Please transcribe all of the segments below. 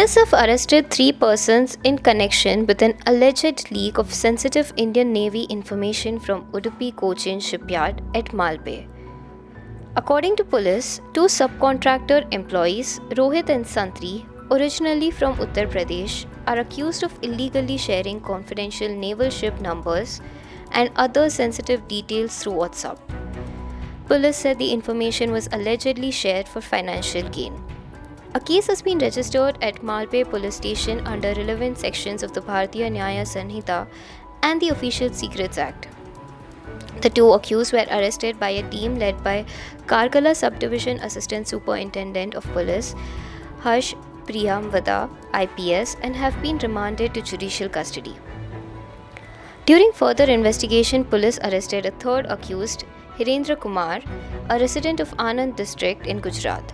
Police have arrested 3 persons in connection with an alleged leak of sensitive Indian Navy information from Udupi Cochin shipyard at Malpe. According to police, 2 subcontractor employees, Rohit and Santri, originally from Uttar Pradesh, are accused of illegally sharing confidential naval ship numbers and other sensitive details through WhatsApp. Police said the information was allegedly shared for financial gain. A case has been registered at Malpe police station under relevant sections of the Bharatiya Nyaya Sanhita and the Official Secrets Act. The 2 accused were arrested by a team led by Kargala Subdivision Assistant Superintendent of Police Harsh Priyamvada IPS and have been remanded to judicial custody. During further investigation, police arrested a 3rd accused, Hirendra Kumar, a resident of Anand district in Gujarat.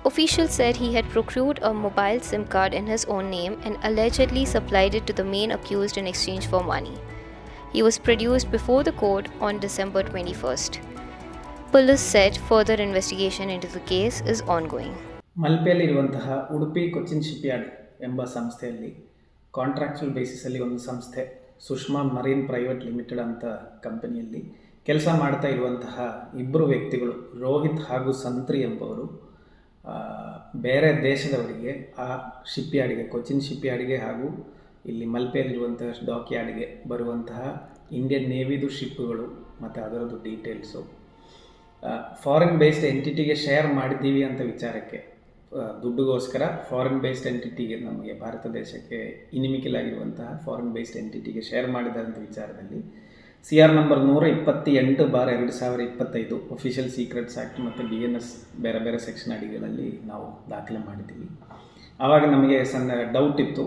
Officials said he had procured a mobile SIM card in his own name and allegedly supplied it to the main accused in exchange for money. He was produced before the court on December 21st. Police said further investigation into the case is ongoing. ಮಲ್ಪೆಯಲ್ಲಿರುವಂತಹ Udupi Cochin shipyard ಎಂಬ ಸಂಸ್ಥೆಯಲ್ಲಿ contractual ಬೇಸಿಸಲ್ಲಿ ಒಂದು ಸಂಸ್ಥೆ Sushma marine private limited ಅಂತ ಕಂಪನಿಯಲ್ಲಿ ಕೆಲಸ ಮಾಡ್ತಾ ಇರುವಂತಹ 2 ವ್ಯಕ್ತಿಗಳು ರೋಹಿತ್ ಹಾಗೂ ಸಂತ್ರಿ ಎಂಬವರು ಬೇರೆ ದೇಶದವರಿಗೆ ಆ ಶಿಪ್ಯಾರ್ಡ್ಗೆ ಕೊಚ್ಚಿನ್ ಶಿಪ್ಯಾರ್ಡ್ಗೆ ಹಾಗೂ ಇಲ್ಲಿ ಮಲ್ಪೆಯಲ್ಲಿರುವಂತಹ ಡಾಕ್ ಯಾರ್ಡ್ಗೆ ಬರುವಂತಹ ಇಂಡಿಯನ್ ನೇವಿದು ಶಿಪ್ಗಳು ಮತ್ತು ಅದರದ್ದು ಡೀಟೇಲ್ಸು ಫಾರಿನ್ ಬೇಸ್ಡ್ ಎಂಟಿಟಿಗೆ ಶೇರ್ ಮಾಡಿದ್ದೀವಿ ಅಂತ ವಿಚಾರಕ್ಕೆ ದುಡ್ಡುಗೋಸ್ಕರ ಫಾರಿನ್ ಬೇಸ್ಡ್ ಎಂಟಿಟಿಗೆ ನಮಗೆ ಭಾರತ ದೇಶಕ್ಕೆ ಇನಿಮಿಕಲಾಗಿರುವಂತಹ ಫಾರಿನ್ ಬೇಸ್ಡ್ ಎಂಟಿಟಿಗೆ ಶೇರ್ ಮಾಡಿದಂಥ ವಿಚಾರದಲ್ಲಿ CR number 128/2025 official secrets act ಮತ್ತು BNS ಬೇರೆ ಬೇರೆ ಸೆಕ್ಷನ್ ಅಡಿಗಳಲ್ಲಿ ನಾವು ದಾಖಲೆ ಮಾಡಿದ್ದೀವಿ. ಆವಾಗ ನಮಗೆ ಸಣ್ಣ ಡೌಟ್ ಇತ್ತು,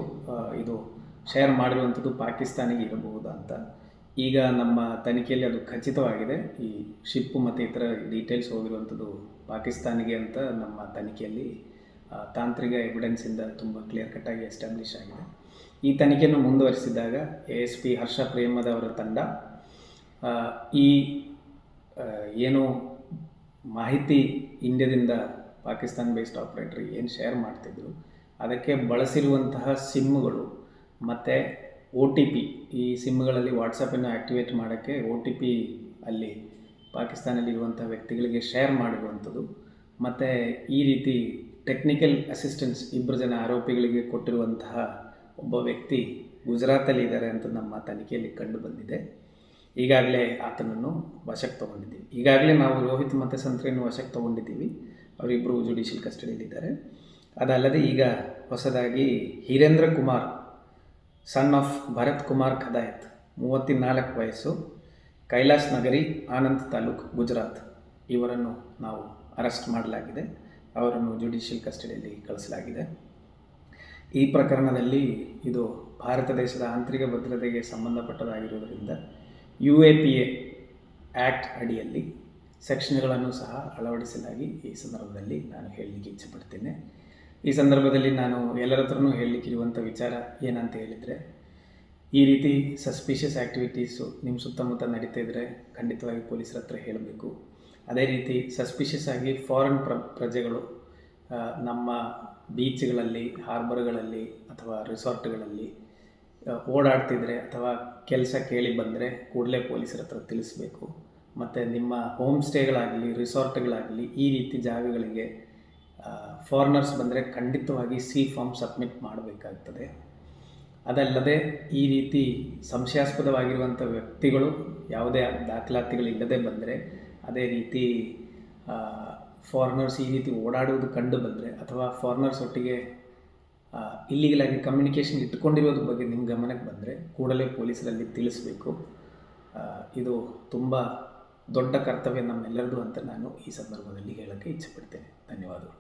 ಇದು ಶೇರ್ ಮಾಡಿರುವಂಥದ್ದು ಪಾಕಿಸ್ತಾನಿಗೆ ಇರಬಹುದು ಅಂತ. ಈಗ ನಮ್ಮ ತನಿಖೆಯಲ್ಲಿ ಅದು ಖಚಿತವಾಗಿದೆ. ಈ ಶಿಪ್ಪು ಮತ್ತು ಇತರ ಡೀಟೇಲ್ಸ್ ಹೋಗಿರುವಂಥದ್ದು ಪಾಕಿಸ್ತಾನಿಗೆ ಅಂತ ನಮ್ಮ ತನಿಖೆಯಲ್ಲಿ ತಾಂತ್ರಿಕ ಎವಿಡೆನ್ಸಿಂದ ತುಂಬ ಕ್ಲಿಯರ್ ಕಟ್ಟಾಗಿ ಎಸ್ಟಾಬ್ಲಿಷ್ ಆಗಿದೆ. ಈ ತನಿಖೆಯನ್ನು ಮುಂದುವರಿಸಿದಾಗ ASP ಹರ್ಷ ಪ್ರೇಮದ ಅವರ ತಂಡ ಈ ಏನು ಮಾಹಿತಿ ಇಂಡಿಯಾದಿಂದ ಪಾಕಿಸ್ತಾನ್ ಬೇಸ್ಡ್ ಆಪ್ರೇಟ್ರಿಗೆ ಏನು ಶೇರ್ ಮಾಡ್ತಿದ್ರು ಅದಕ್ಕೆ ಬಳಸಿರುವಂತಹ ಸಿಮ್ಗಳು ಮತ್ತು OTP, ಈ ಸಿಮ್ಗಳಲ್ಲಿ ವಾಟ್ಸಪ್ಪನ್ನು ಆ್ಯಕ್ಟಿವೇಟ್ ಮಾಡೋಕ್ಕೆ OTP ಅಲ್ಲಿ ಪಾಕಿಸ್ತಾನಲ್ಲಿರುವಂಥ ವ್ಯಕ್ತಿಗಳಿಗೆ ಶೇರ್ ಮಾಡಿರುವಂಥದ್ದು ಮತ್ತು ಈ ರೀತಿ ಟೆಕ್ನಿಕಲ್ ಅಸಿಸ್ಟೆನ್ಸ್ 2 ಜನ ಆರೋಪಿಗಳಿಗೆ ಕೊಟ್ಟಿರುವಂತಹ ಒಬ್ಬ ವ್ಯಕ್ತಿ ಗುಜರಾತಲ್ಲಿ ಇದ್ದಾರೆ ಅಂತ ನಮ್ಮ ತನಿಖೆಯಲ್ಲಿ ಕಂಡು ಬಂದಿದೆ. ಈಗಾಗಲೇ ಆತನನ್ನು ವಶಕ್ಕೆ ತೊಗೊಂಡಿದ್ದೀವಿ. ಈಗಾಗಲೇ ನಾವು ರೋಹಿತ್ ಮತ್ತು ಸಂತ್ರಿಯನ್ನು ವಶಕ್ಕೆ ತೊಗೊಂಡಿದ್ದೀವಿ. ಅವರಿಬ್ಬರು ಜುಡಿಷಿಯಲ್ ಕಸ್ಟಡಿಯಲ್ಲಿದ್ದಾರೆ. ಅದಲ್ಲದೆ ಈಗ ಹೊಸದಾಗಿ ಹೀರೇಂದ್ರ ಕುಮಾರ್ ಸನ್ ಆಫ್ ಭರತ್ ಕುಮಾರ್ ಖದಾಯತ್ 34 ವಯಸ್ಸು, ಕೈಲಾಸ್ ನಗರಿ, ಆನಂದ್ ತಾಲೂಕು, ಗುಜರಾತ್, ಇವರನ್ನು ನಾವು ಅರೆಸ್ಟ್ ಮಾಡಲಾಗಿದೆ. ಅವರನ್ನು ಜುಡಿಷಿಯಲ್ ಕಸ್ಟಡಿಯಲ್ಲಿ ಕಳಿಸಲಾಗಿದೆ. ಈ ಪ್ರಕರಣದಲ್ಲಿ ಇದು ಭಾರತ ದೇಶದ ಆಂತರಿಕ ಭದ್ರತೆಗೆ ಸಂಬಂಧಪಟ್ಟದಾಗಿರುವುದರಿಂದ UAPA ಆ್ಯಕ್ಟ್ ಅಡಿಯಲ್ಲಿ ಸೆಕ್ಷನ್ಗಳನ್ನು ಸಹ ಅಳವಡಿಸಲಾಗಿ ಈ ಸಂದರ್ಭದಲ್ಲಿ ನಾನು ಹೇಳಲಿಕ್ಕೆ ಇಚ್ಛೆಪಡ್ತೇನೆ. ಈ ಸಂದರ್ಭದಲ್ಲಿ ನಾನು ಎಲ್ಲರ ಹತ್ರನೂ ಹೇಳಲಿಕ್ಕಿರುವಂಥ ವಿಚಾರ ಏನಂತ ಹೇಳಿದರೆ, ಈ ರೀತಿ ಸಸ್ಪಿಷಿಯಸ್ ಆ್ಯಕ್ಟಿವಿಟೀಸು ನಿಮ್ಮ ಸುತ್ತಮುತ್ತ ನಡೀತಾ ಇದ್ದರೆ ಖಂಡಿತವಾಗಿ ಪೊಲೀಸರ ಹತ್ರ ಹೇಳಬೇಕು. ಅದೇ ರೀತಿ ಸಸ್ಪಿಷಿಯಸ್ ಆಗಿ ಫಾರಿನ್ ಪ್ರಜೆಗಳು ನಮ್ಮ ಬೀಚ್ಗಳಲ್ಲಿ, ಹಾರ್ಬರ್ಗಳಲ್ಲಿ ಅಥವಾ ರಿಸಾರ್ಟ್ಗಳಲ್ಲಿ ಓಡಾಡ್ತಿದ್ರೆ ಅಥವಾ ಕೆಲಸ ಕೇಳಿ ಬಂದರೆ ಕೂಡಲೇ ಪೊಲೀಸರ ಹತ್ರ ತಿಳಿಸಬೇಕು. ಮತ್ತು ನಿಮ್ಮ ಹೋಮ್ ಸ್ಟೇಗಳಾಗಲಿ, ರಿಸಾರ್ಟ್ಗಳಾಗಲಿ, ಈ ರೀತಿ ಜಾಗಗಳಿಗೆ ಫಾರಿನರ್ಸ್ ಬಂದರೆ ಖಂಡಿತವಾಗಿ C ಫಾರ್ಮ್ ಸಬ್ಮಿಟ್ ಮಾಡಬೇಕಾಗ್ತದೆ. ಅದಲ್ಲದೆ ಈ ರೀತಿ ಸಂಶಯಾಸ್ಪದವಾಗಿರುವಂಥ ವ್ಯಕ್ತಿಗಳು ಯಾವುದೇ ದಾಖಲಾತಿಗಳಿಲ್ಲದೆ ಬಂದರೆ, ಅದೇ ರೀತಿ ಫಾರಿನರ್ಸ್ ಈ ರೀತಿ ಓಡಾಡುವುದು ಕಂಡು ಬಂದರೆ ಅಥವಾ ಫಾರಿನರ್ಸ್ ಒಟ್ಟಿಗೆ ಇಲ್ಲಿಗಲಾಗಿ ಕಮ್ಯುನಿಕೇಷನ್ ಇಟ್ಕೊಂಡಿರೋದ್ರ ಬಗ್ಗೆ ನಿಮ್ಮ ಗಮನಕ್ಕೆ ಬಂದರೆ ಕೂಡಲೇ ಪೊಲೀಸರಲ್ಲಿ ತಿಳಿಸಬೇಕು. ಇದು ತುಂಬ ದೊಡ್ಡ ಕರ್ತವ್ಯ ನಮ್ಮೆಲ್ಲರದು ಅಂತ ನಾನು ಈ ಸಂದರ್ಭದಲ್ಲಿ ಹೇಳೋಕ್ಕೆ ಇಚ್ಛೆಪಡ್ತೇನೆ. ಧನ್ಯವಾದಗಳು.